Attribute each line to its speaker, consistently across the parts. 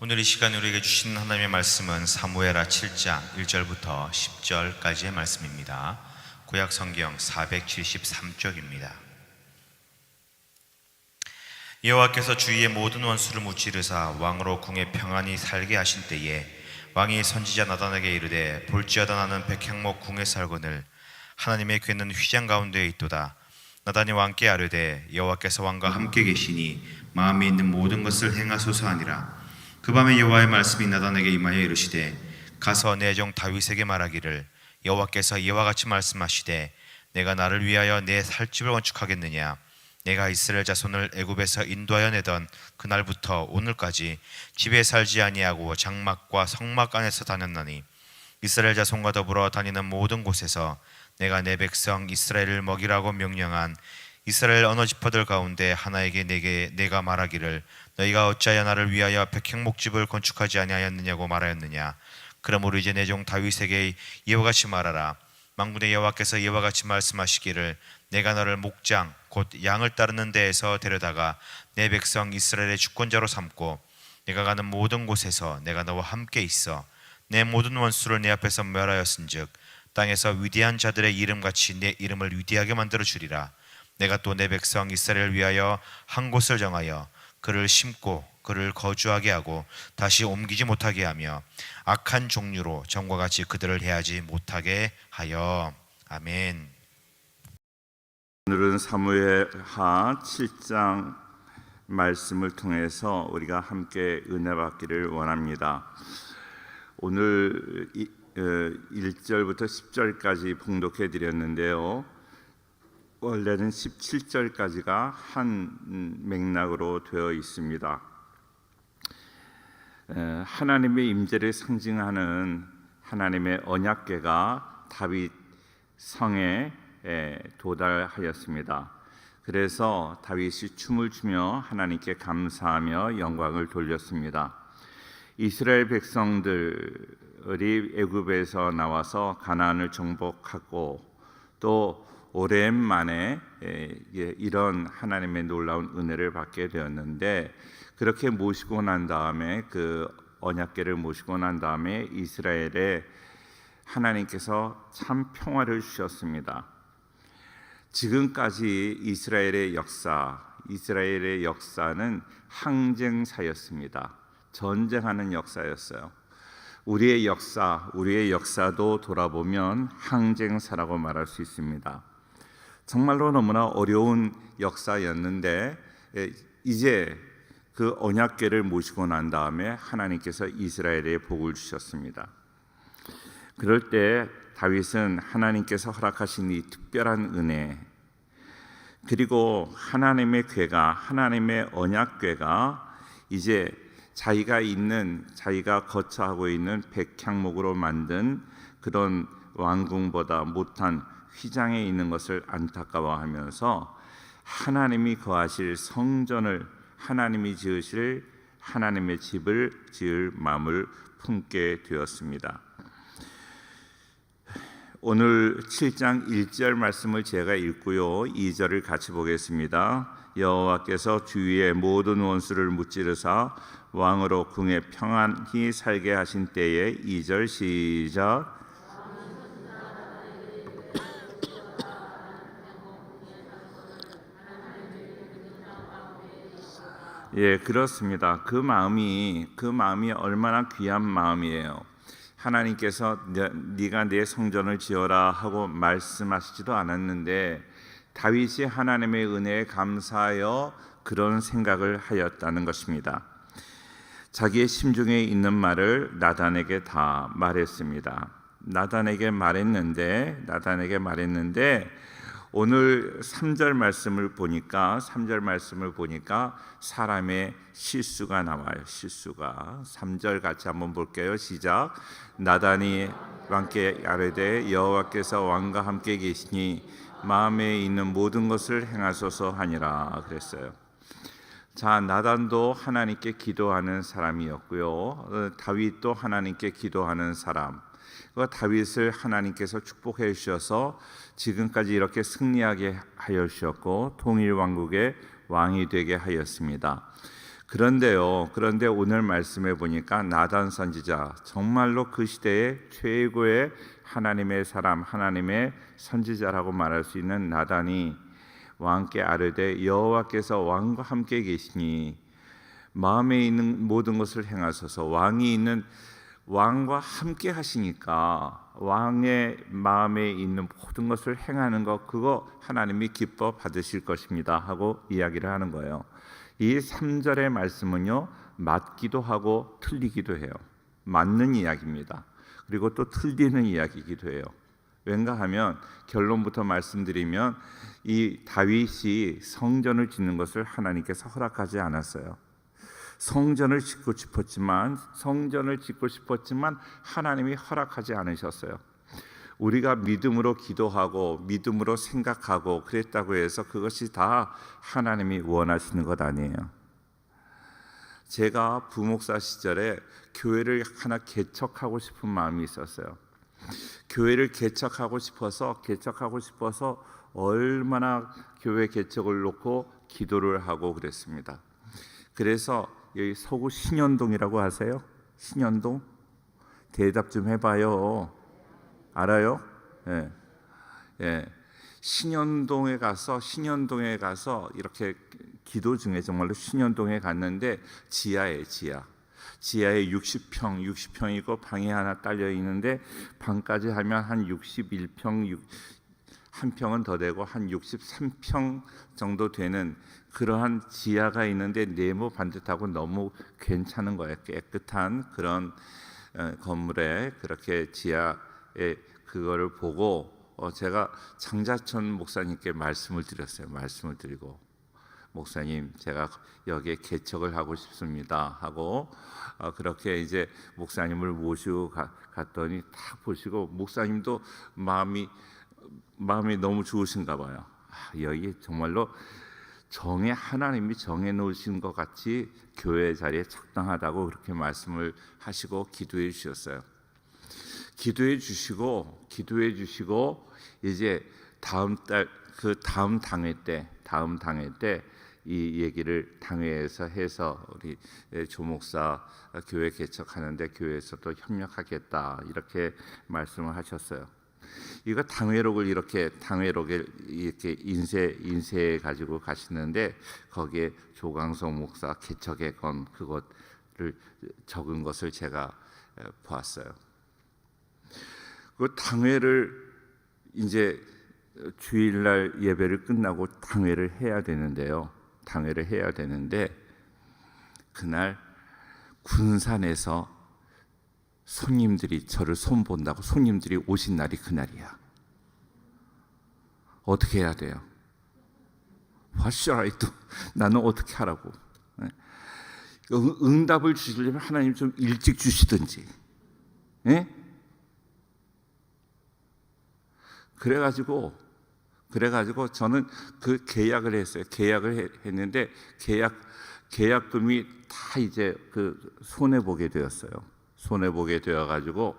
Speaker 1: 오늘 이 시간 우리에게 주신 하나님의 말씀은 사무엘하 7장 1절부터 10절까지의 말씀입니다. 구약 성경 473쪽입니다. 여호와께서 주위의 모든 원수를 무찌르사 왕으로 궁에 평안히 살게 하신 때에 왕이 선지자 나단에게 이르되 볼지어다 나는 백향목 궁에 살거늘 하나님의 궤는 휘장 가운데에 있도다. 나단이 왕께 아뢰되 여호와께서 왕과 함께 계시니 마음에 있는 모든 것을 행하소서 하니라. 그 밤에 여호와의 말씀이 나단에게 임하여 이르시되 가서 내 종 다윗에게 말하기를 여호와께서 이와 같이 말씀하시되 내가 나를 위하여 내 살집을 건축하겠느냐. 내가 이스라엘 자손을 애굽에서 인도하여 내던 그날부터 오늘까지 집에 살지 아니하고 장막과 성막 안에서 다녔나니 이스라엘 자손과 더불어 다니는 모든 곳에서 내가 내 백성 이스라엘을 먹이라고 명령한 이스라엘 언어 지파들 가운데 하나에게 내가 말하기를 너희가 어찌하여 나를 위하여 백향목집을 건축하지 아니하였느냐고 말하였느냐. 그러므로 이제 내 종 다윗에게 이와 같이 말하라. 만군의 여호와께서 이와 같이 말씀하시기를 내가 너를 목장 곧 양을 따르는 데에서 데려다가 내 백성 이스라엘의 주권자로 삼고 내가 가는 모든 곳에서 내가 너와 함께 있어 내 모든 원수를 내 앞에서 멸하였은즉 땅에서 위대한 자들의 이름같이 내 이름을 위대하게 만들어 주리라. 내가 또 내 백성 이스라엘을 위하여 한 곳을 정하여 그를 심고 그를 거주하게 하고 다시 옮기지 못하게 하며 악한 종류로 전과 같이 그들을 해하지 못하게 하여. 아멘.
Speaker 2: 오늘은 사무엘하 7장 말씀을 통해서 우리가 함께 은혜 받기를 원합니다. 오늘 1절부터 10절까지 봉독해 드렸는데요. 원래는 17절까지가 한 맥락으로 되어 있습니다. 하나님의 임재를 상징하는 하나님의 언약궤가 다윗 성에 도달하였습니다. 그래서 다윗이 춤을 추며 하나님께 감사하며 영광을 돌렸습니다. 이스라엘 백성들이 애굽에서 나와서 가나안을 정복하고 또 오랜만에 이런 하나님의 놀라운 은혜를 받게 되었는데, 그렇게 모시고 난 다음에 그 언약궤를 모시고 난 다음에 이스라엘에 하나님께서 참 평화를 주셨습니다. 지금까지 이스라엘의 역사는 항쟁사였습니다. 전쟁하는 역사였어요. 우리의 역사도 돌아보면 항쟁사라고 말할 수 있습니다. 정말로 너무나 어려운 역사였는데 이제 그 언약궤를 모시고 난 다음에 하나님께서 이스라엘에 복을 주셨습니다. 그럴 때 다윗은 하나님께서 허락하신 이 특별한 은혜, 그리고 하나님의 언약궤가 이제 자기가 거처하고 있는 백향목으로 만든 그런 왕궁보다 못한 휘장에 있는 것을 안타까워하면서 하나님이 거하실 성전을, 하나님이 지으실 하나님의 집을 지을 마음을 품게 되었습니다. 오늘 7장 1절 말씀을 제가 읽고요, 2절을 같이 보겠습니다. 여호와께서 주위의 모든 원수를 무찌르사 왕으로 궁에 평안히 살게 하신 때에 2절 시작. 예, 그렇습니다. 그 마음이 얼마나 귀한 마음이에요. 하나님께서 네가 내 성전을 지어라 하고 말씀하시지도 않았는데 다윗이 하나님의 은혜에 감사하여 그런 생각을 하였다는 것입니다. 자기의 심중에 있는 말을 나단에게 다 말했습니다. 나단에게 말했는데 오늘 3절 말씀을 보니까 사람의 실수가 나와요. 실수가. 3절 같이 한번 볼게요. 시작. 나단이 왕께 아뢰되 여호와께서 왕과 함께 계시니 마음에 있는 모든 것을 행하소서 하니라 그랬어요. 자, 나단도 하나님께 기도하는 사람이었고요. 다윗도 하나님께 기도하는 사람. 다윗을 하나님께서 축복해 주셔서 지금까지 이렇게 승리하게 하여 주셨고 통일 왕국의 왕이 되게 하였습니다. 그런데 오늘 말씀해 보니까 나단 선지자, 정말로 그 시대의 최고의 하나님의 사람, 하나님의 선지자라고 말할 수 있는 나단이 왕께 아뢰되 여호와께서 왕과 함께 계시니 마음에 있는 모든 것을 행하소서. 왕과 함께 하시니까 왕의 마음에 있는 모든 것을 행하는 것, 그거 하나님이 기뻐 받으실 것입니다 하고 이야기를 하는 거예요. 이 3절의 말씀은요, 맞기도 하고 틀리기도 해요. 맞는 이야기입니다. 그리고 또 틀리는 이야기이기도 해요. 왠가 하면 결론부터 말씀드리면 이 다윗이 성전을 짓는 것을 하나님께서 허락하지 않았어요. 성전을 짓고 싶었지만 하나님이 허락하지 않으셨어요. 우리가 믿음으로 기도하고 믿음으로 생각하고 그랬다고 해서 그것이 다 하나님이 원하시는 것 아니에요. 제가 부목사 시절에 교회를 하나 개척하고 싶은 마음이 있었어요. 교회를 개척하고 싶어서 얼마나 교회 개척을 놓고 기도를 하고 그랬습니다. 그래서 여기 서구 신현동이라고 아세요? 신현동? 대답 좀 해봐요. 알아요? 예. 예. 신현동에 가서 이렇게 기도 중에 정말로 신현동에 갔는데 지하에 60평이고 방이 하나 딸려 있는데 방까지 하면 한 61평, 한 평은 더 되고 한 63평 정도 되는 그러한 지하가 있는데 네모 반듯하고 너무 괜찮은 거예요. 깨끗한 그런 건물에 그렇게 지하에 그거를 보고 제가 장자천 목사님께 말씀을 드리고 목사님, 제가 여기에 개척을 하고 싶습니다 하고 그렇게 이제 목사님을 모시고 갔더니 딱 보시고 목사님도 마음이 너무 좋으신가 봐요. 여기 정말로 하나님이 정해 놓으신 것 같이 교회 자리에 적당하다고 그렇게 말씀을 하시고 기도해 주셨어요. 기도해 주시고 이제 다음 당회 때 이 얘기를 당회에서 해서 우리 조목사 교회 개척하는데 교회에서도 협력하겠다 이렇게 말씀을 하셨어요. 이거 당회록을 이렇게 인쇄해 가지고 가시는데 거기에 조광석 목사 개척의 건 그것을 적은 것을 제가 보았어요. 그 당회를 이제 주일날 예배를 끝나고 당회를 해야 되는데 그날 군산에서 손님들이 저를 손본다고 손님들이 오신 날이 그날이야. 어떻게 해야 돼요? What shall I do? 나는 어떻게 하라고? 응답을 주시려면 하나님 좀 일찍 주시든지. 그래가지고 저는 그 계약을 했어요. 했는데 계약금이 다 이제 그 손해 보게 되었어요. 손해 보게 되어 가지고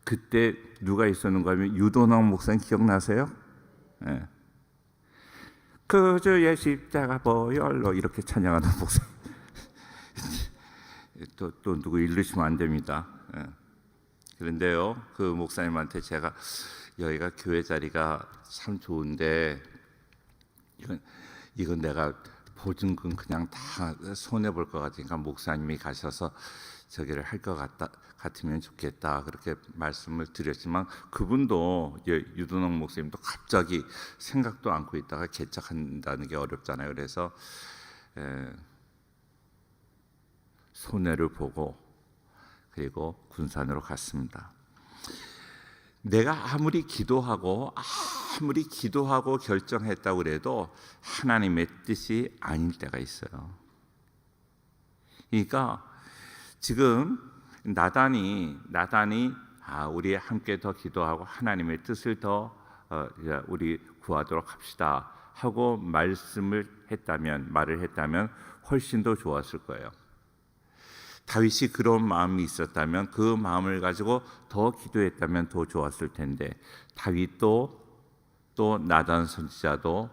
Speaker 2: 그때 누가 있었는가 하면 유도남 목사님 기억나세요? 예. 그저의 십자가 보혈로 이렇게 찬양하는 목사. 또 누구 잃으시면 안 됩니다. 예. 그런데요, 그 목사님한테 제가 여기가 교회 자리가 참 좋은데 이건 내가 보증금 그냥 다 손해 볼 것 같으니까 목사님이 가셔서 저기를 할 것 같으면 좋겠다 그렇게 말씀을 드렸지만 그분도 유도농 목사님도 갑자기 생각도 않고 있다가 개척한다는 게 어렵잖아요. 그래서 손해를 보고 그리고 군산으로 갔습니다. 내가 아무리 기도하고 결정했다고 그래도 하나님의 뜻이 아닐 때가 있어요. 그러니까 지금 나단이 우리 함께 더 기도하고 하나님의 뜻을 더 우리 구하도록 합시다 하고 말을 했다면 훨씬 더 좋았을 거예요. 다윗이 그런 마음이 있었다면 그 마음을 가지고 더 기도했다면 더 좋았을 텐데 다윗도 또 나단 선지자도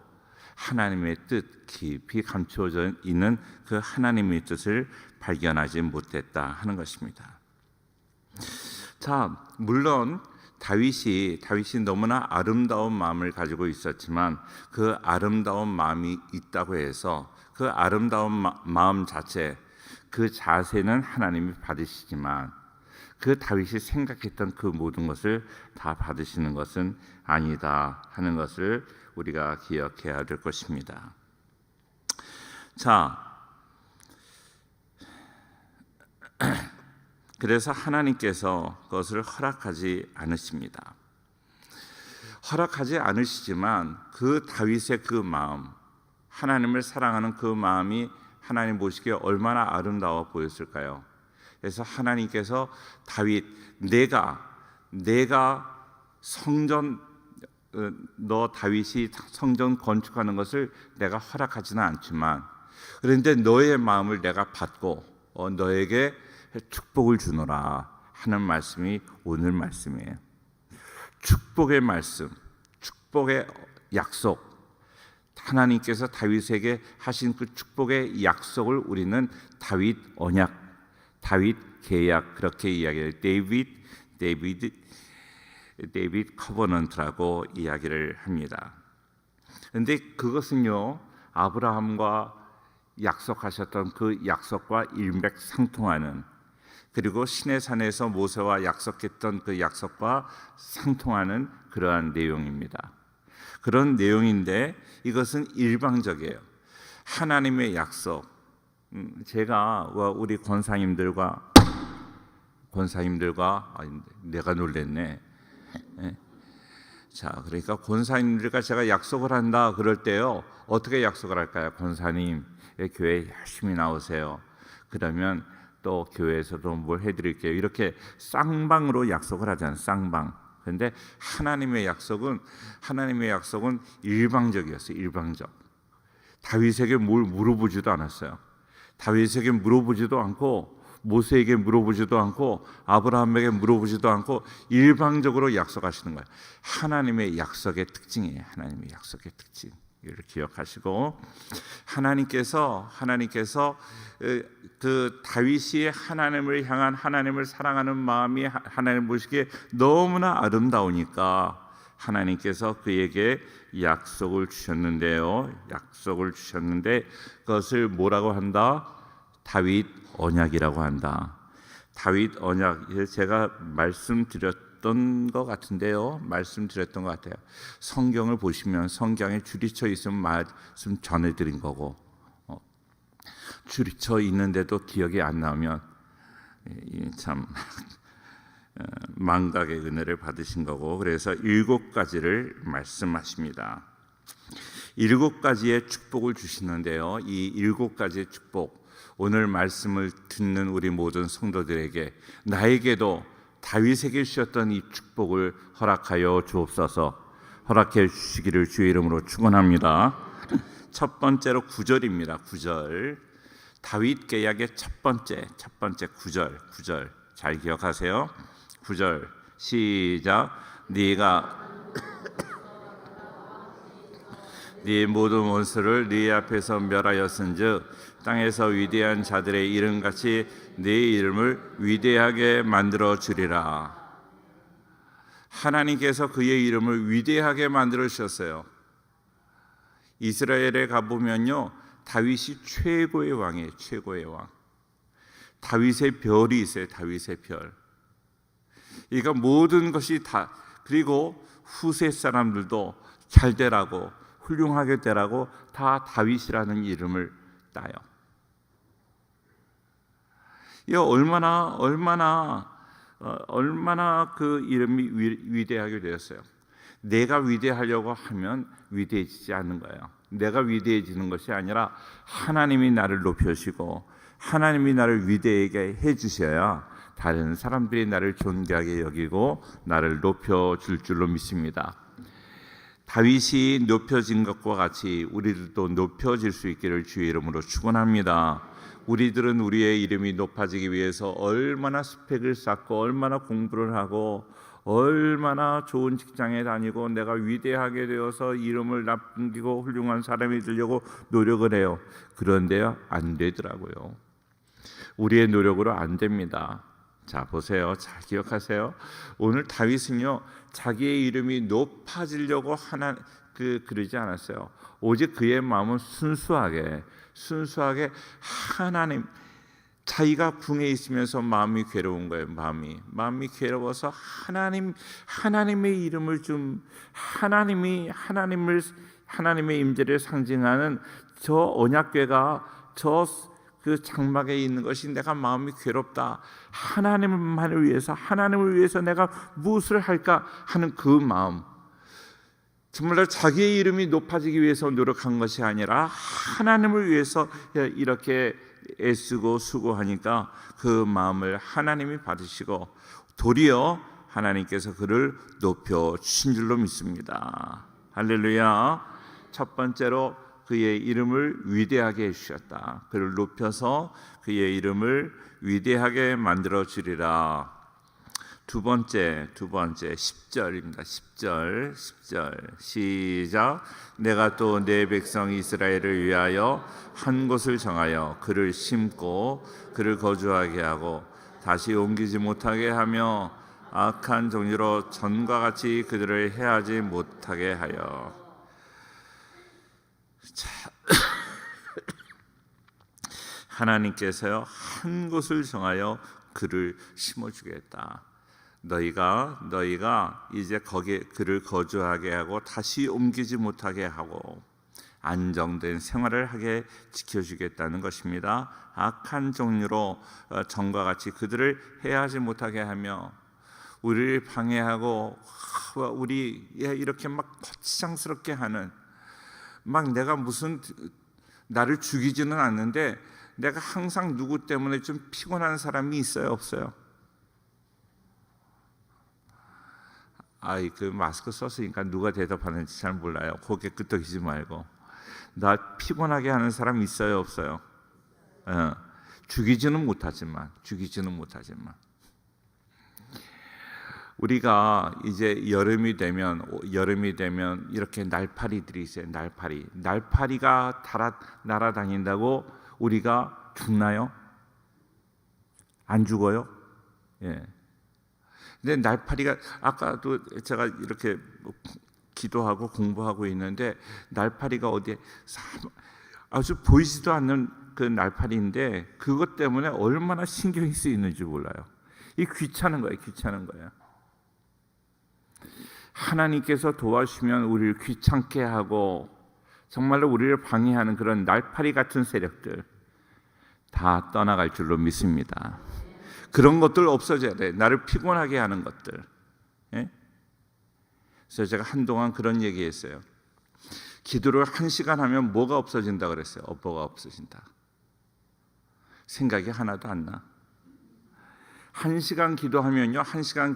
Speaker 2: 하나님의 뜻 깊이 감추어져 있는 그 하나님의 뜻을 발견하지 못했다 하는 것입니다. 자, 물론 다윗이 너무나 아름다운 마음을 가지고 있었지만 그 아름다운 마음이 있다고 해서 그 아름다운 마음 자체, 그 자세는 하나님이 받으시지만 그 다윗이 생각했던 그 모든 것을 다 받으시는 것은 아니다 하는 것을 우리가 기억해야 될 것입니다. 자, 그래서 하나님께서 그것을 허락하지 않으십니다. 허락하지 않으시지만 그 다윗의 그 마음, 하나님을 사랑하는 그 마음이 하나님 보시기에 얼마나 아름다워 보였을까요? 그래서 하나님께서 다윗, 내가 성전, 너 다윗이 성전 건축하는 것을 내가 허락하지는 않지만 그런데 너의 마음을 내가 받고 너에게 축복을 주노라 하는 말씀이 오늘 말씀이에요. 축복의 말씀, 축복의 약속, 하나님께서 다윗에게 하신 그 축복의 약속을 우리는 다윗 언약, 다윗 계약 그렇게 이야기해요. 데이빗 커버넌트라고 이야기를 합니다. 그런데 그것은요, 아브라함과 약속하셨던 그 약속과 일맥상통하는, 그리고 시내산에서 모세와 약속했던 그 약속과 상통하는 그러한 내용입니다. 그런 내용인데 이것은 일방적이에요. 하나님의 약속. 제가 우리 권사님들과 내가 놀랬네. 자, 그러니까 권사님들과 제가 약속을 한다 그럴 때요, 어떻게 약속을 할까요? 권사님, 교회 열심히 나오세요. 그러면 또 교회에서도 뭘 해드릴게요. 이렇게 쌍방으로 약속을 하잖아요. 쌍방. 그런데 하나님의 약속은 일방적이었어요. 일방적. 다윗에게 뭘 물어보지도 않았어요. 다윗에게 물어보지도 않고 모세에게 물어보지도 않고 아브라함에게 물어보지도 않고 일방적으로 약속하시는 거예요. 하나님의 약속의 특징이에요. 하나님의 약속의 특징. 이를 기억하시고, 하나님께서 그 다윗이 하나님을 향한, 하나님을 사랑하는 마음이 하나님 보시기에 너무나 아름다우니까 하나님께서 그에게 약속을 주셨는데요. 약속을 주셨는데 그것을 뭐라고 한다? 다윗 언약이라고 한다. 다윗 언약, 제가 말씀드렸던 것 같은데요. 말씀드렸던 것 같아요. 성경을 보시면 성경에 줄이쳐 있으면 말씀 전해드린 거고, 줄이쳐 있는데도 기억이 안 나오면 참 망각의 은혜를 받으신 거고, 그래서 7가지를 말씀하십니다. 7가지의 축복을 주시는데요. 이 7가지의 축복, 오늘 말씀을 듣는 우리 모든 성도들에게, 나에게도 다윗에게 주셨던 이 축복을 허락하여 주옵소서. 허락해 주시기를 주의 이름으로 축원합니다. 첫 번째로 9절입니다. 9절. 다윗 계약의 첫 번째 9절 잘 기억하세요. 9절 시작. 네가 네 모든 원수를 네 앞에서 멸하였은즉 땅에서 위대한 자들의 이름같이 네 이름을 위대하게 만들어 주리라. 하나님께서 그의 이름을 위대하게 만들어 주셨어요. 이스라엘에 가보면요, 다윗이 최고의 왕이에요. 최고의 왕. 다윗의 별이 있어요. 다윗의 별. 그러니까 모든 것이 다, 그리고 후세 사람들도 잘 되라고, 훌륭하게 되라고 다 다윗이라는 이름을 따요. 이 얼마나 그 이름이 위대하게 되었어요. 내가 위대하려고 하면 위대해지지 않는 거예요. 내가 위대해지는 것이 아니라 하나님이 나를 높여주시고 하나님이 나를 위대하게 해주셔야 다른 사람들이 나를 존귀하게 여기고 나를 높여줄 줄로 믿습니다. 다윗이 높여진 것과 같이 우리들도 높여질 수 있기를 주의 이름으로 축원합니다. 우리들은 우리의 이름이 높아지기 위해서 얼마나 스펙을 쌓고 얼마나 공부를 하고 얼마나 좋은 직장에 다니고 내가 위대하게 되어서 이름을 남기고 훌륭한 사람이 되려고 노력을 해요. 그런데요, 안 되더라고요. 우리의 노력으로 안 됩니다. 자, 보세요. 잘 기억하세요. 오늘 다윗은요, 자기의 이름이 높아지려고 그러지 않았어요. 오직 그의 마음은 순수하게 하나님, 자기가 궁에 있으면서 마음이 괴로운 거예요. 마음이 괴로워서 하나님의 이름을 좀 하나님의 임재를 상징하는 저 언약궤가 그 장막에 있는 것이 내가 마음이 괴롭다. 하나님을 위해서 내가 무엇을 할까 하는 그 마음. 정말로 자기의 이름이 높아지기 위해서 노력한 것이 아니라 하나님을 위해서 이렇게 애쓰고 수고하니까 그 마음을 하나님이 받으시고 도리어 하나님께서 그를 높여 주신 줄로 믿습니다. 할렐루야. 첫 번째로 그의 이름을 위대하게 해주셨다. 그를 높여서 그의 이름을 위대하게 만들어 주리라. 두 번째 10절입니다. 10절 시작. 내가 또 내 백성 이스라엘을 위하여 한 곳을 정하여 그를 심고 그를 거주하게 하고 다시 옮기지 못하게 하며 악한 종류로 전과 같이 그들을 해하지 못하게 하여. 자, 하나님께서요, 한 곳을 정하여 그를 심어주겠다. 너희가 이제 거기에 그를 거주하게 하고 다시 옮기지 못하게 하고 안정된 생활을 하게 지켜주겠다는 것입니다. 악한 종류로 전과 같이 그들을 해하지 못하게 하며 우리를 방해하고 우리 이렇게 막 거치장스럽게 하는, 막 내가 무슨 나를 죽이지는 않는데 내가 항상 누구 때문에 좀 피곤한 사람이 있어요, 없어요? 그 마스크 썼으니까 누가 대답하는지 잘 몰라요. 고개 끄덕이지 말고. 나 피곤하게 하는 사람 있어요, 없어요? 죽이지는 못하지만 우리가 이제 여름이 되면 이렇게 날파리들이 있어요. 날파리가 날아다닌다고 우리가 죽나요? 안 죽어요? 예. 근데 날파리가, 아까도 제가 이렇게 기도하고 공부하고 있는데 날파리가 어디에 아주 보이지도 않는 그 날파리인데 그것 때문에 얼마나 신경이 쓰이는지 몰라요. 이 귀찮은 거예요. 하나님께서 도와주시면 우리를 귀찮게 하고 정말로 우리를 방해하는 그런 날파리 같은 세력들 다 떠나갈 줄로 믿습니다. 그런 것들 없어져야 돼. 나를 피곤하게 하는 것들. 예? 그래서 제가 한동안 그런 얘기했어요. 기도를 1시간 하면 뭐가 없어진다 그랬어요. 뭐가 없어진다. 생각이 하나도 안 나. 1시간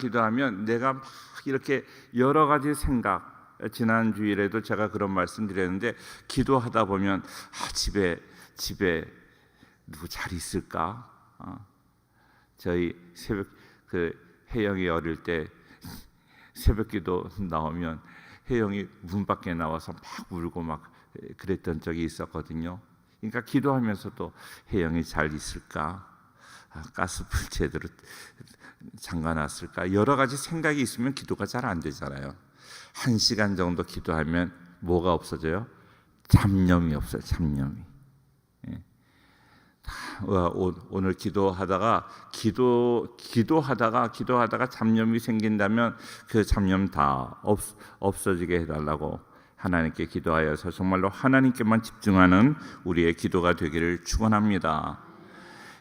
Speaker 2: 기도하면 내가 막 이렇게 여러 가지 생각, 지난 주일에도 제가 그런 말씀 드렸는데 기도하다 보면 집에 누구 잘 있을까? 저희 새벽 혜영이 어릴 때 새벽기도 나오면 혜영이 문 밖에 나와서 막 울고 막 그랬던 적이 있었거든요. 그러니까 기도하면서도 혜영이 잘 있을까? 가스불 제대로 잠가놨을까? 여러 가지 생각이 있으면 기도가 잘 안 되잖아요. 1시간 정도 기도하면 뭐가 없어져요? 잡념이 없어요. 잡념이. 오늘 기도하다가 잡념이 생긴다면 그 잡념 다 없어지게 해달라고 하나님께 기도하여서 정말로 하나님께만 집중하는 우리의 기도가 되기를 축원합니다.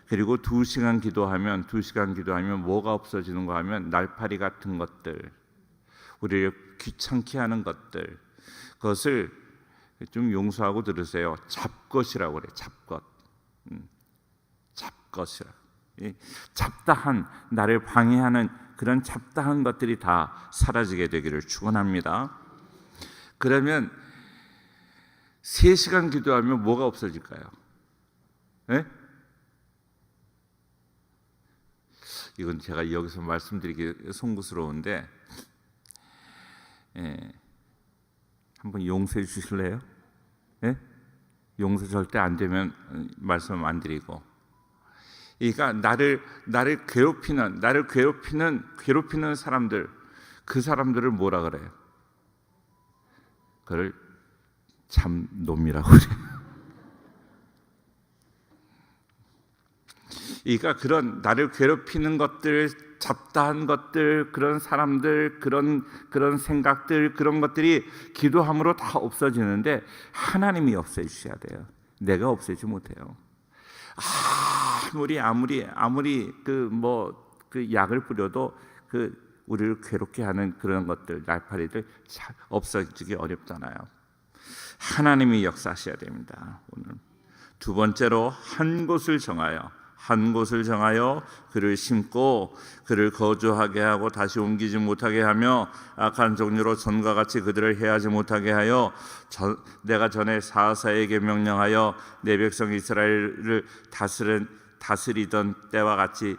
Speaker 2: 그리고 2시간 기도하면 뭐가 없어지는가 하면 날파리 같은 것들, 우리를 귀찮게 하는 것들, 그것을 좀 용서하고 들으세요. 잡것이라고 그래. 잡것이라. 잡다한, 나를 방해하는 그런 잡다한 것들이 다 사라지게 되기를 축원합니다. 그러면 3시간 기도하면 뭐가 없어질까요? 네? 이건 제가 여기서 말씀드리기 송구스러운데 한번 용서해 주실래요? 예? 용서 절대 안 되면 말씀 안 드리고. 그러니까 나를 괴롭히는 사람들, 그 사람들을 뭐라 그래요? 그걸 참놈이라고 그래요. 그러니까 그런 나를 괴롭히는 것들, 잡다한 것들, 그런 사람들, 그런 생각들, 그런 것들이 기도함으로 다 없어지는데 하나님이 없애주셔야 돼요. 내가 없애지 못해요. 아무리 그 약을 뿌려도 우리를 괴롭게 하는 그런 것들, 날파리들 없어지기 어렵잖아요. 하나님이 역사하셔야 됩니다. 오늘 두 번째로 한 곳을 정하여 그를 심고 그를 거주하게 하고 다시 옮기지 못하게 하며 악한 종류로 전과 같이 그들을 해하지 못하게 하여 내가 전에 사사에게 명령하여 내 백성 이스라엘을 다스리던 때와 같이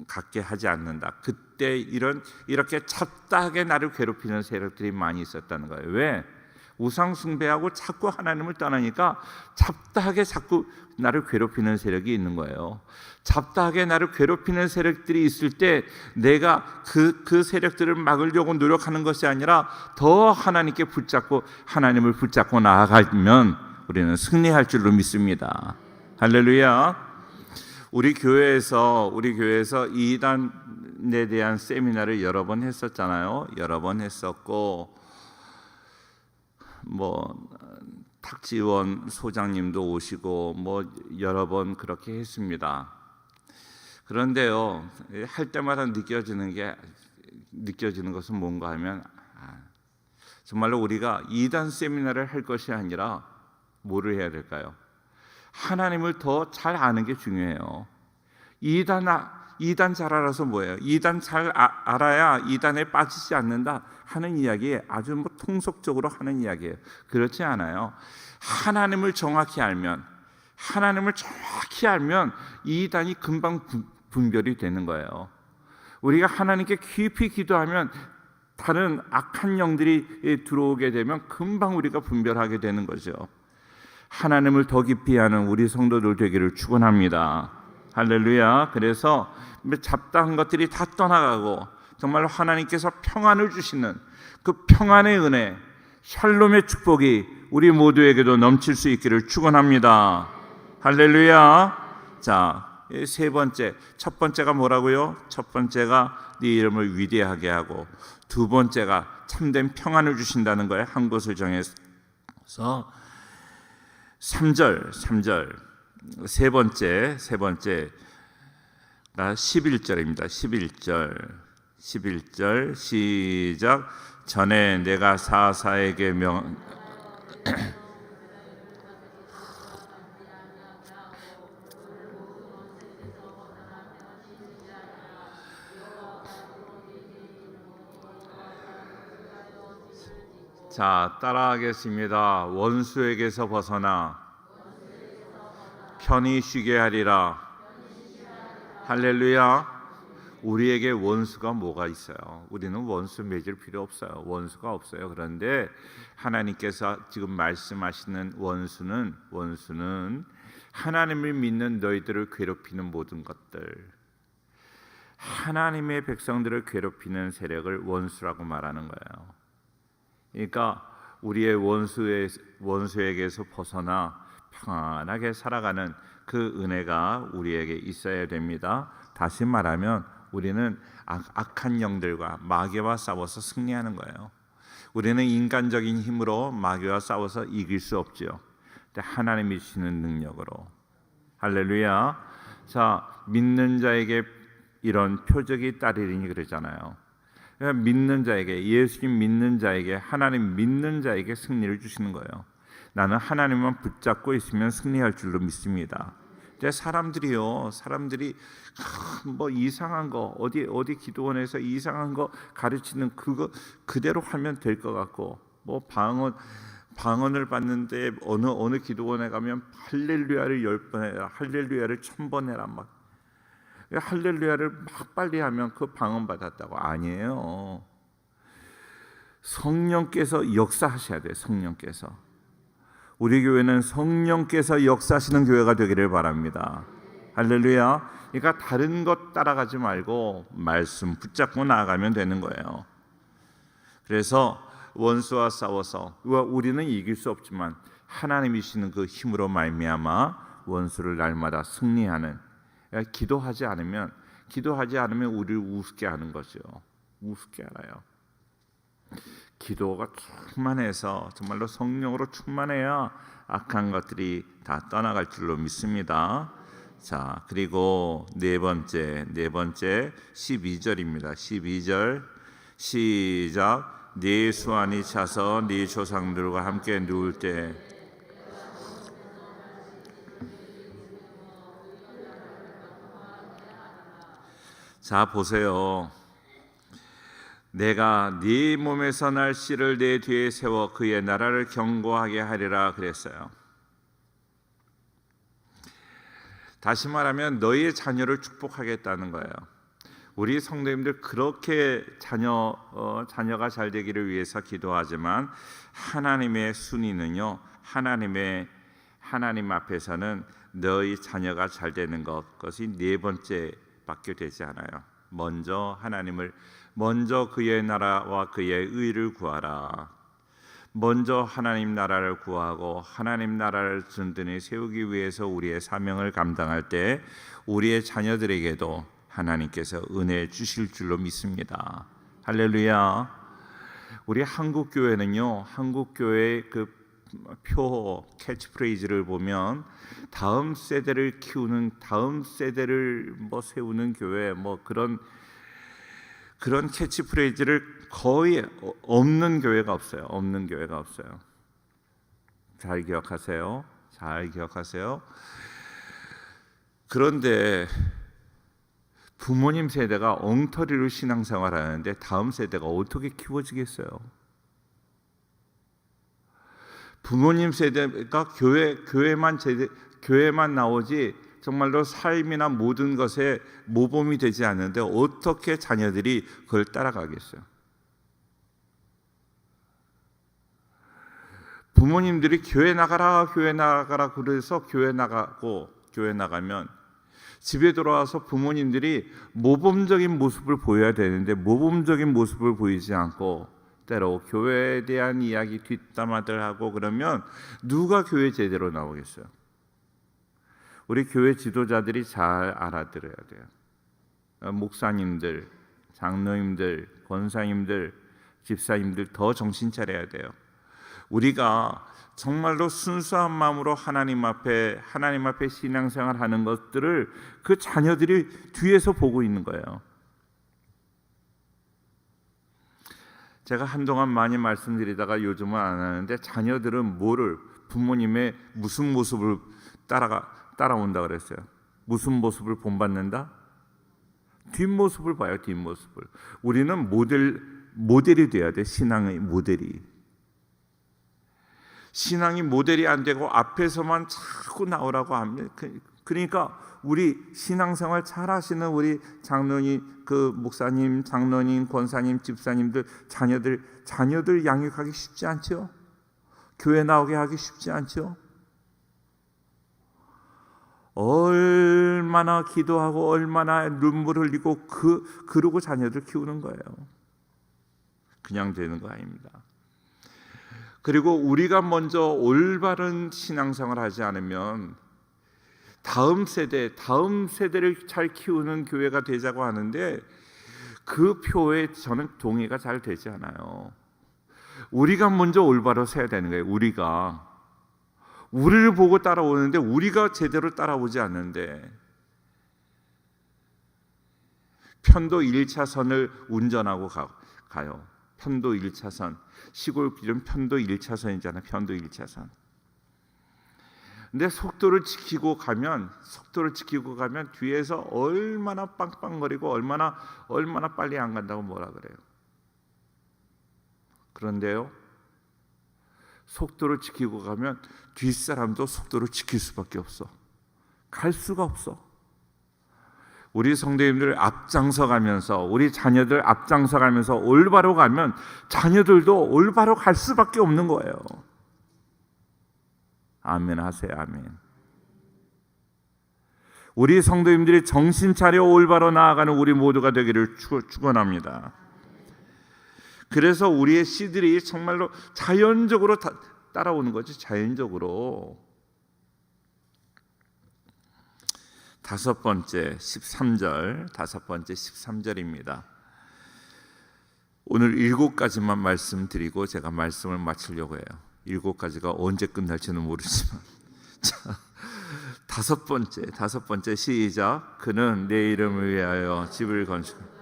Speaker 2: 갖게 하지 않는다. 그때 이렇게 잡다하게 나를 괴롭히는 세력들이 많이 있었다는 거예요. 왜? 우상 숭배하고 자꾸 하나님을 떠나니까 잡다하게 자꾸 나를 괴롭히는 세력이 있는 거예요. 잡다하게 나를 괴롭히는 세력들이 있을 때 내가 그 세력들을 막으려고 노력하는 것이 아니라 더 하나님을 붙잡고 나아가면 우리는 승리할 줄로 믿습니다. 할렐루야. 우리 교회에서 이단에 대한 세미나를 여러 번 했었잖아요. 여러 번 했었고 탁지원 소장님도 오시고 여러 번 그렇게 했습니다. 그런데요, 할 때마다 느껴지는 것은 뭔가 하면 정말로 우리가 이단 세미나를 할 것이 아니라 뭐를 해야 될까요? 하나님을 더 잘 아는 게 중요해요. 이단 잘 알아서 뭐예요? 이단 잘 알아야 이단에 빠지지 않는다 하는 이야기, 아주 통속적으로 하는 이야기예요. 그렇지 않아요. 하나님을 정확히 알면 이단이 금방 분별이 되는 거예요. 우리가 하나님께 깊이 기도하면 다른 악한 영들이 들어오게 되면 금방 우리가 분별하게 되는 거죠. 하나님을 더 깊이 아는 우리 성도들 되기를 축원합니다. 할렐루야. 그래서 잡다한 것들이 다 떠나가고 정말 하나님께서 평안을 주시는 그 평안의 은혜, 샬롬의 축복이 우리 모두에게도 넘칠 수 있기를 축원합니다. 할렐루야. 자, 세 번째, 첫 번째가 뭐라고요? 첫 번째가 네 이름을 위대하게 하고, 두 번째가 참된 평안을 주신다는 거예요. 한 곳을 정해서 3절 세 번째가 11절입니다. 11절 시작. 전에 내가 사사에게 자, 따라하겠습니다. 원수에게서 벗어나 편히 쉬게 하리라. 할렐루야. 우리에게 원수가 뭐가 있어요? 우리는 원수 맺을 필요 없어요. 원수가 없어요. 그런데 하나님께서 지금 말씀하시는 원수는 하나님을 믿는 너희들을 괴롭히는 모든 것들, 하나님의 백성들을 괴롭히는 세력을 원수라고 말하는 거예요. 그러니까 우리의 원수에게서 벗어나 평안하게 살아가는 그 은혜가 우리에게 있어야 됩니다. 다시 말하면 우리는 악한 영들과 마귀와 싸워서 승리하는 거예요. 우리는 인간적인 힘으로 마귀와 싸워서 이길 수 없죠. 근데 하나님이 주시는 능력으로. 할렐루야. 자, 믿는 자에게 이런 표적이 따르리니 그러잖아요. 믿는 자에게, 예수님 믿는 자에게, 하나님 믿는 자에게 승리를 주시는 거예요. 나는 하나님만 붙잡고 있으면 승리할 줄로 믿습니다. 근데 사람들이 이상한 거 어디 기도원에서 이상한 거 가르치는 그거 그대로 하면 될 것 같고, 방언을 받는데 어느 기도원에 가면 할렐루야를 10번 해라, 할렐루야를 1000번 해라 막. 할렐루야를 막 빨리 하면 그 방언 받았다고. 아니에요. 성령께서 역사하셔야 돼요. 성령께서. 우리 교회는 성령께서 역사하시는 교회가 되기를 바랍니다. 할렐루야. 그러니까 다른 것 따라가지 말고 말씀 붙잡고 나아가면 되는 거예요. 그래서 원수와 싸워서 우리는 이길 수 없지만 하나님이시는 그 힘으로 말미암아 원수를 날마다 승리하는, 기도하지 않으면 우리를 우습게 하는 거죠. 우습게 알아요. 기도가 충만해서 정말로 성령으로 충만해야 악한 것들이 다 떠나갈 줄로 믿습니다. 자, 그리고 네 번째 12절입니다. 12절 시작. 네 수완이 차서 네 조상들과 함께 누울 때 자, 보세요. 내가 네 몸에서 날 씨를 내 뒤에 세워 그의 나라를 견고하게 하리라 그랬어요. 다시 말하면 너희의 자녀를 축복하겠다는 거예요. 우리 성도님들 그렇게 자녀가 잘 되기를 위해서 기도하지만 하나님의 순위는요, 하나님 앞에서는 너희 자녀가 잘 되는 것이 네 번째밖에 되지 않아요. 먼저 그의 나라와 그의 의를 구하라. 먼저 하나님 나라를 구하고 하나님 나라를 든든히 세우기 위해서 우리의 사명을 감당할 때 우리의 자녀들에게도 하나님께서 은혜 주실 줄로 믿습니다. 할렐루야. 우리 한국 교회는요, 한국 교회의 그 표 캐치프레이즈를 보면 다음 세대를 키우는, 다음 세대를 세우는 교회 그런 캐치프레이즈를 거의 없는 교회가 없어요. 없는 교회가 없어요. 잘 기억하세요. 잘 기억하세요. 그런데 부모님 세대가 엉터리로 신앙생활하는데 다음 세대가 어떻게 키워지겠어요? 부모님 세대가 교회만 나오지 정말로 삶이나 모든 것에 모범이 되지 않는데 어떻게 자녀들이 그걸 따라가겠어요? 부모님들이 교회 나가라 그래서 교회 나가면 집에 돌아와서 부모님들이 모범적인 모습을 보여야 되는데 모범적인 모습을 보이지 않고 때로 교회에 대한 이야기 뒷담화들 하고 그러면 누가 교회 제대로 나오겠어요? 우리 교회 지도자들이 잘 알아들어야 돼요. 목사님들, 장로님들, 권사님들, 집사님들 더 정신 차려야 돼요. 우리가 정말로 순수한 마음으로 하나님 앞에 신앙생활 하는 것들을 그 자녀들이 뒤에서 보고 있는 거예요. 제가 한동안 많이 말씀드리다가 요즘은 안 하는데 자녀들은 부모님의 무슨 모습을 따라온다 그랬어요. 무슨 모습을 본받는다? 뒷모습을 봐요. 뒷모습을. 우리는 모델이 돼야 돼. 신앙의 모델이. 신앙이 모델이 안 되고 앞에서만 자꾸 나오라고 합니다. 그러니까 우리 신앙생활 잘 하시는 우리 장로님, 목사님, 장로님, 권사님, 집사님들, 자녀들 양육하기 쉽지 않죠? 교회 나오게 하기 쉽지 않죠? 얼마나 기도하고 얼마나 눈물 흘리고 그러고 자녀들 키우는 거예요. 그냥 되는 거 아닙니다. 그리고 우리가 먼저 올바른 신앙생활을 하지 않으면 다음 세대를 잘 키우는 교회가 되자고 하는데 그 표에 저는 동의가 잘 되지 않아요. 우리가 먼저 올바로 서야 되는 거예요. 우리를 보고 따라오는데 우리가 제대로 따라오지 않는데 편도 1차선을 운전하고 가요. 편도 1차선. 시골 길은 편도 1차선이잖아요. 편도 1차선. 근데 속도를 지키고 가면 뒤에서 얼마나 빵빵거리고 얼마나 빨리 안 간다고 뭐라 그래요. 그런데요, 속도를 지키고 가면 뒷사람도 속도를 지킬 수밖에 없어. 갈 수가 없어. 우리 성도님들 앞장서 가면서, 우리 자녀들 앞장서 가면서 올바로 가면 자녀들도 올바로 갈 수밖에 없는 거예요. 아멘 하세요. 아멘. 우리 성도님들이 정신 차려 올바로 나아가는 우리 모두가 되기를 축원합니다. 그래서 우리의 씨들이 정말로 자연적으로 따라오는 거지. 자연적으로. 다섯 번째 13절입니다. 오늘 7가지만 말씀드리고 제가 말씀을 마치려고 해요. 7가지가 언제 끝날지는 모르지만. 자, 다섯 번째 시작. 그는 내 이름을 위하여 집을 건축.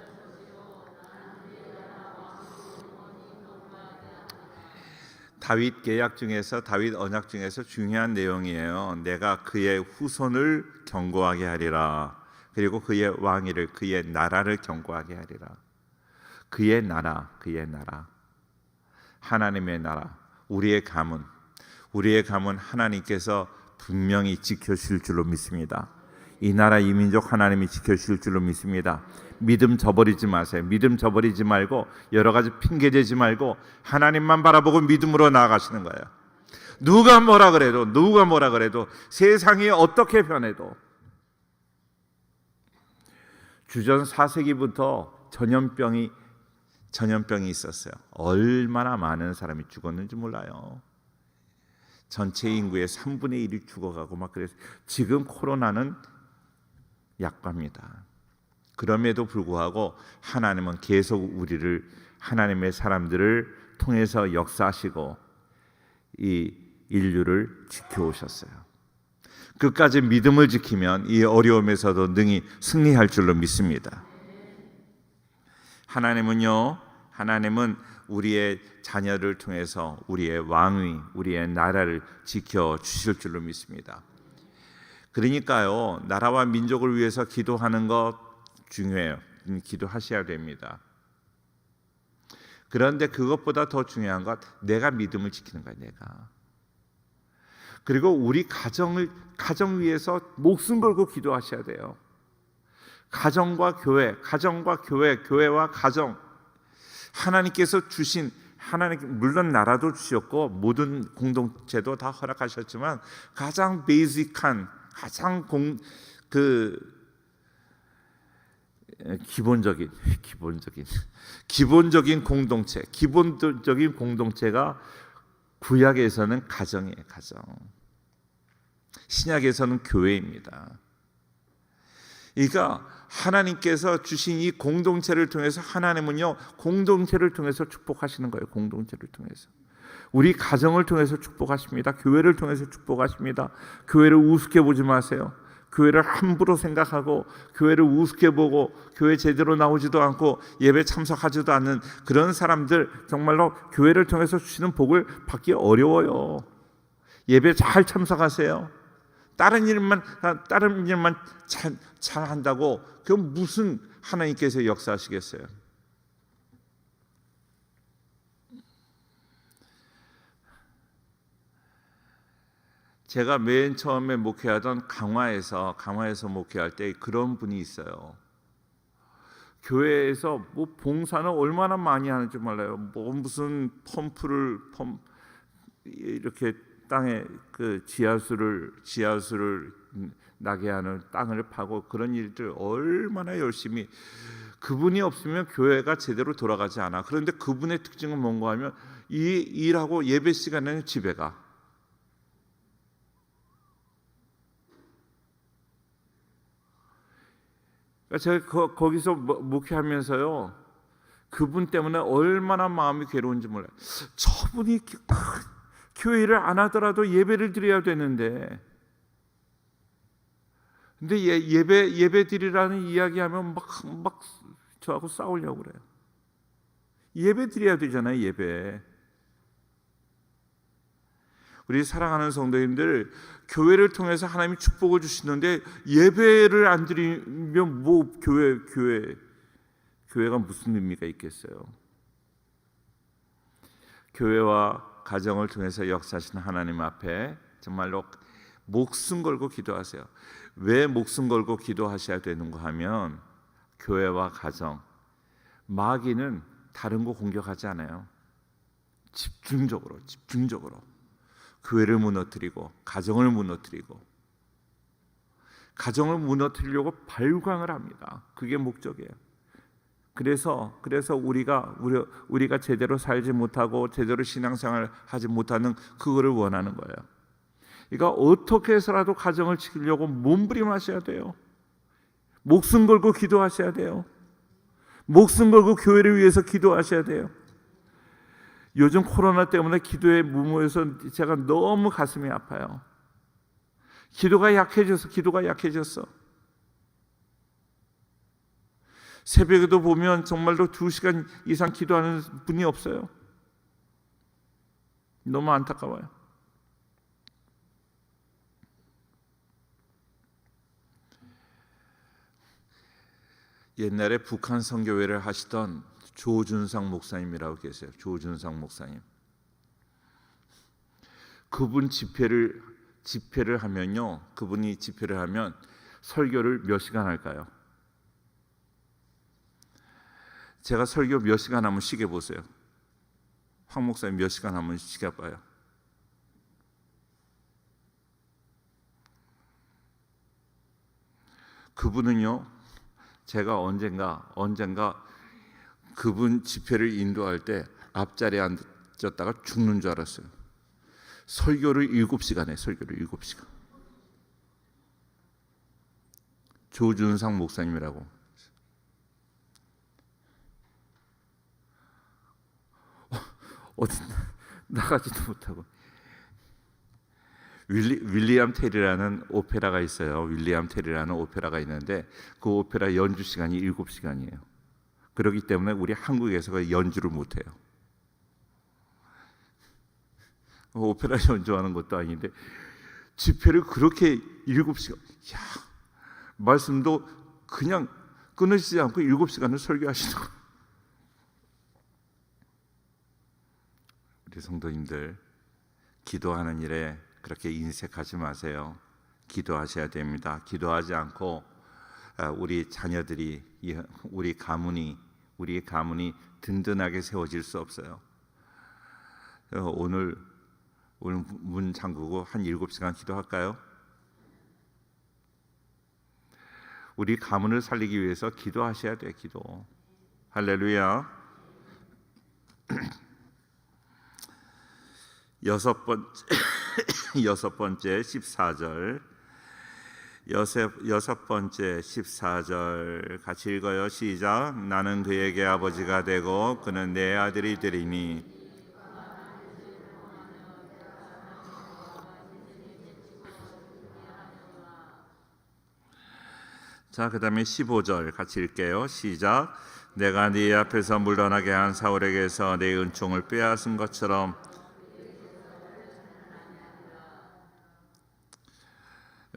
Speaker 2: 다윗 계약 중에서, 다윗 언약 중에서 중요한 내용이에요. 내가 그의 후손을 견고하게 하리라. 그리고 그의 왕위를, 그의 나라를 견고하게 하리라. 그의 나라, 하나님의 나라, 우리의 가문 하나님께서 분명히 지켜주실 줄로 믿습니다. 이 나라 이 민족 하나님이 지켜주실 줄로 믿습니다. 믿음 저버리지 마세요. 믿음 저버리지 말고 여러 가지 핑계 대지 말고 하나님만 바라보고 믿음으로 나아가시는 거예요. 누가 뭐라 그래도 세상이 어떻게 변해도. 주전 4세기부터 전염병이 있었어요. 얼마나 많은 사람이 죽었는지 몰라요. 전체 인구의 3분의 1이 죽어가고 막 그래서 지금 코로나는 약과입니다. 그럼에도 불구하고 하나님은 계속 우리를, 하나님의 사람들을 통해서 역사하시고 이 인류를 지켜오셨어요. 끝까지 믿음을 지키면 이 어려움에서도 능히 승리할 줄로 믿습니다. 하나님은 우리의 자녀를 통해서 우리의 왕위, 우리의 나라를 지켜주실 줄로 믿습니다. 그러니까요, 나라와 민족을 위해서 기도하는 것 중요해요. 기도하셔야 됩니다. 그런데 그것보다 더 중요한 것, 내가 믿음을 지키는 거예요. 내가. 그리고 우리 가정 위해서 목숨 걸고 기도하셔야 돼요. 가정과 교회, 교회와 가정, 하나님께서 주신, 물론 나라도 주셨고 모든 공동체도 다 허락하셨지만 가장 베이직한, 가장 기본적인 공동체가 구약에서는 가정이에요. 가정. 신약에서는 교회입니다. 그러니까 하나님께서 주신 이 공동체를 통해서 하나님은요, 공동체를 통해서 축복하시는 거예요. 공동체를 통해서. 우리 가정을 통해서 축복하십니다. 교회를 통해서 축복하십니다. 교회를 우습게 보지 마세요. 교회를 함부로 생각하고 교회를 우습게 보고 교회 제대로 나오지도 않고 예배 참석하지도 않는 그런 사람들, 정말로 교회를 통해서 주시는 복을 받기 어려워요. 예배 잘 참석하세요. 다른 일만 잘 한다고 그건 무슨 하나님께서 역사하시겠어요? 제가 맨 처음에 목회하던 강화에서 목회할 때 그런 분이 있어요. 교회에서 뭐 봉사는 얼마나 많이 하는지 몰라요. 뭐 무슨 펌프를 이렇게 땅에 그 지하수를 나게 하는 땅을 파고 그런 일들 얼마나 열심히. 그분이 없으면 교회가 제대로 돌아가지 않아. 그런데 그분의 특징은 뭔가 하면 이 일하고 예배 시간에는 집에 가. 제가 거기서 목회하면서요, 그분 때문에 얼마나 마음이 괴로운지 몰라요. 저분이 교회를 안 하더라도 예배를 드려야 되는데, 근데 예배 드리라는 이야기하면 막 저하고 싸우려고 그래요. 예배 드려야 되잖아요. 예배. 우리 사랑하는 성도님들, 교회를 통해서 하나님이 축복을 주시는데 예배를 안 드리면 뭐 교회가 무슨 의미가 있겠어요? 교회와 가정을 통해서 역사하시는 하나님 앞에 정말로 목숨 걸고 기도하세요. 왜 목숨 걸고 기도하셔야 되는가 하면 교회와 가정, 마귀는 다른 거 공격하지 않아요. 집중적으로 교회를 무너뜨리고 가정을 무너뜨리려고 발광을 합니다. 그게 목적이에요. 그래서 우리가 제대로 살지 못하고 제대로 신앙생활을 하지 못하는 그거를 원하는 거예요. 그러니까 어떻게 해서라도 가정을 지키려고 몸부림하셔야 돼요. 목숨 걸고 기도하셔야 돼요. 목숨 걸고 교회를 위해서 기도하셔야 돼요. 요즘 코로나 때문에 기도에 무모해서 제가 너무 가슴이 아파요. 기도가 약해졌어. 새벽에도 보면 정말로 2시간 이상 기도하는 분이 없어요. 너무 안타까워요. 옛날에 북한 선교회를 하시던 조준상 목사님이라고 계세요. 조준상 목사님. 그분 집회를 하면요. 그분이 집회를 하면 설교를 몇 시간 할까요? 제가 설교 몇 시간 하면 시계 보세요. 황 목사님 몇 시간 하면 시계 봐요. 그분은요. 제가 언젠가 그분 집회를 인도할 때 앞자리에 앉았다가 죽는 줄 알았어요. 설교를 7시간 해. 설교를 7시간. 조준상 목사님이라고. 어디 나가지도 못하고. 윌리엄 테리라는 오페라가 있어요. 윌리엄 테리라는 오페라가 있는데 그 오페라 연주 시간이 7시간이에요. 그렇기 때문에 우리 한국에서 연주를 못해요. 오페라 연주하는 것도 아닌데 집회를 그렇게 7시간, 말씀도 그냥 끊어지지 않고 7시간을 설교하시는 거예요. 우리 성도님들, 기도하는 일에 그렇게 인색하지 마세요. 기도하셔야 됩니다. 기도하지 않고 우리 자녀들이, 우리 가문이 든든하게 세워질 수 없어요. 오늘 문 잠그고 한 7시간 기도할까요? 우리 가문을 살리기 위해서 기도하셔야 돼요. 기도. 할렐루야. 여섯 번째 14절. 여섯 번째 14절 같이 읽어요. 시작. 나는 그에게 아버지가 되고 그는 내 아들이 되리니. 자, 그 다음에 15절 같이 읽게요. 시작. 내가 네 앞에서 물러나게 한 사울에게서 내 은총을 빼앗은 것처럼.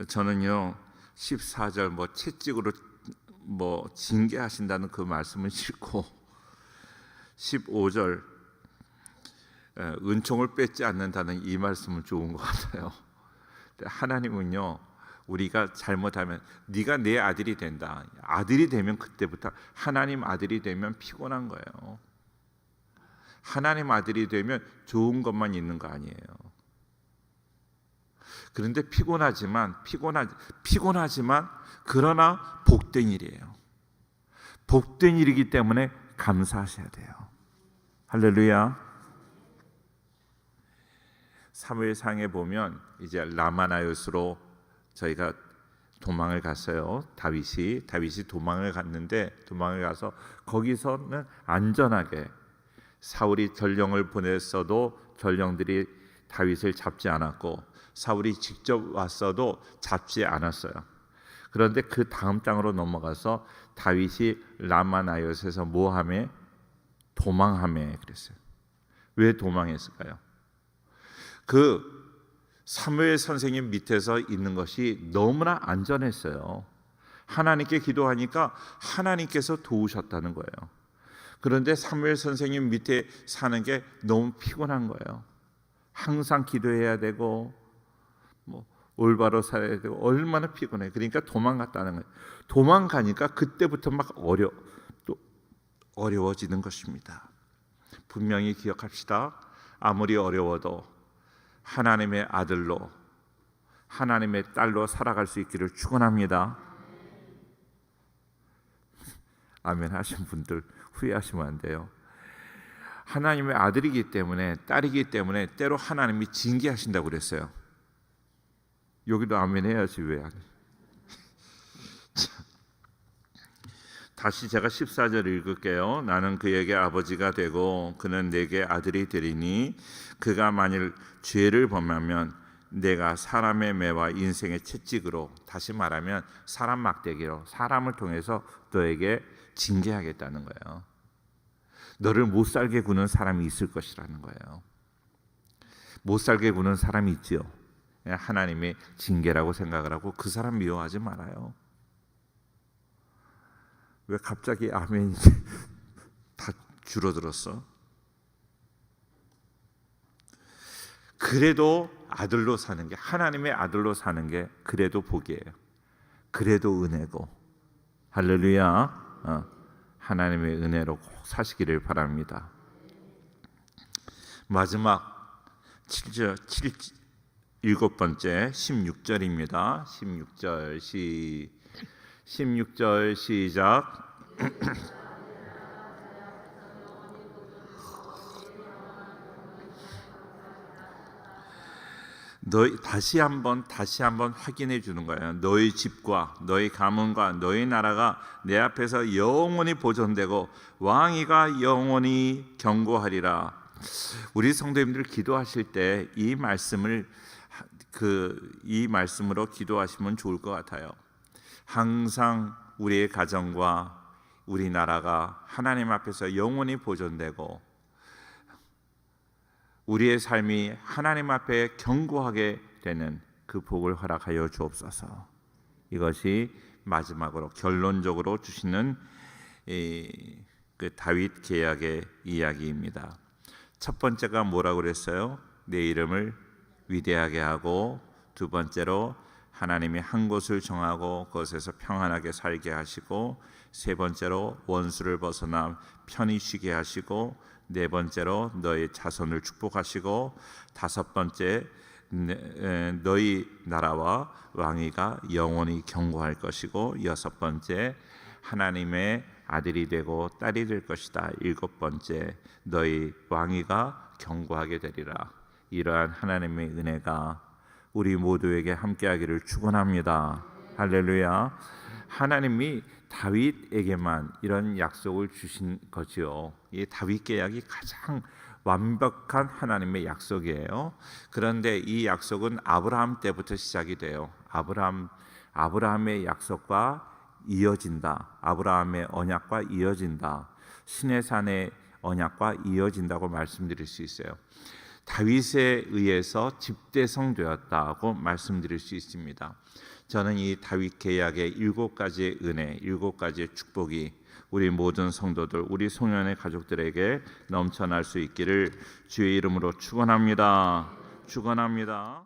Speaker 2: 저는요 14절 채찍으로 징계하신다는 그 말씀은 싫고 15절 은총을 뺏지 않는다는 이 말씀은 좋은 것 같아요. 하나님은요 우리가 잘못하면 네가 내 아들이 된다. 아들이 되면 그때부터 하나님 아들이 되면 피곤한 거예요. 하나님 아들이 되면 좋은 것만 있는 거 아니에요. 그런데 피곤하지만 그러나 복된 일이에요. 복된 일이기 때문에 감사하셔야 돼요. 할렐루야. 사무엘상에 보면 이제 라마나요스로 저희가 도망을 갔어요. 다윗이 도망을 가서 거기서는 안전하게 사울이 전령을 보냈어도 전령들이 다윗을 잡지 않았고 사울이 직접 왔어도 잡지 않았어요. 그런데 그 다음 장으로 넘어가서 다윗이 라마나요스에서 뭐하며? 도망하며 그랬어요. 왜 도망했을까요? 그 사무엘 선생님 밑에서 있는 것이 너무나 안전했어요. 하나님께 기도하니까 하나님께서 도우셨다는 거예요. 그런데 사무엘 선생님 밑에 사는 게 너무 피곤한 거예요. 항상 기도해야 되고 올바로 살아야 되고 얼마나 피곤해. 그러니까 도망갔다는 거예요. 도망가니까 그때부터 막 또 어려워지는 것입니다. 분명히 기억합시다. 아무리 어려워도 하나님의 아들로 하나님의 딸로 살아갈 수 있기를 축원합니다. 아멘 하신 분들 후회하시면 안 돼요. 하나님의 아들이기 때문에, 딸이기 때문에 때로 하나님이 징계하신다고 그랬어요. 여기도 아멘 해야지 왜 안 해? 다시 제가 14절 읽을게요. 나는 그에게 아버지가 되고 그는 내게 아들이 되리니 그가 만일 죄를 범하면 내가 사람의 매와 인생의 채찍으로, 다시 말하면 사람 막대기로, 사람을 통해서 너에게 징계하겠다는 거예요. 너를 못 살게 구는 사람이 있을 것이라는 거예요. 못 살게 구는 사람이 있지요. 하나님의 징계라고 생각을 하고 그 사람 미워하지 말아요. 왜 갑자기 아멘이 다 줄어들었어? 그래도 아들로 사는 게, 하나님의 아들로 사는 게 그래도 복이에요. 그래도 은혜고. 할렐루야. 하나님의 은혜로 꼭 사시기를 바랍니다. 마지막 7번째 16절입니다. 16절 시작. 너희 다시 한번 확인해 주는 거예요. 너희 집과 너희 가문과 너희 나라가 내 앞에서 영원히 보존되고 왕위가 영원히 경고하리라. 우리 성도님들 기도하실 때 이 말씀으로 기도하시면 좋을 것 같아요. 항상 우리의 가정과 우리 나라가 하나님 앞에서 영원히 보존되고 우리의 삶이 하나님 앞에 견고하게 되는 그 복을 허락하여 주옵소서. 이것이 마지막으로 결론적으로 주시는 그 다윗 계약의 이야기입니다. 첫 번째가 뭐라고 그랬어요? 내 이름을 위대하게 하고, 두 번째로 하나님이 한 곳을 정하고 그것에서 평안하게 살게 하시고, 세 번째로 원수를 벗어나 편히 쉬게 하시고, 네 번째로 너희 자손을 축복하시고, 다섯 번째 너희 나라와 왕위가 영원히 경고할 것이고, 여섯 번째 하나님의 아들이 되고 딸이 될 것이다. 일곱 번째 너희 왕위가 경고하게 되리라. 이러한 하나님의 은혜가 우리 모두에게 함께하기를 축원합니다. 할렐루야. 하나님이 다윗에게만 이런 약속을 주신 거지요. 이 다윗 계약이 가장 완벽한 하나님의 약속이에요. 그런데 이 약속은 아브라함 때부터 시작이 돼요. 아브라함의 약속과 이어진다. 아브라함의 언약과 이어진다. 시내산의 언약과 이어진다고 말씀드릴 수 있어요. 다윗에 의해서 집대성되었다고 말씀드릴 수 있습니다. 저는 이 다윗 계약의 7가지의 은혜, 7가지의 축복이 우리 모든 성도들, 우리 송년회 가족들에게 넘쳐날 수 있기를 주의 이름으로 축원합니다. 축원합니다.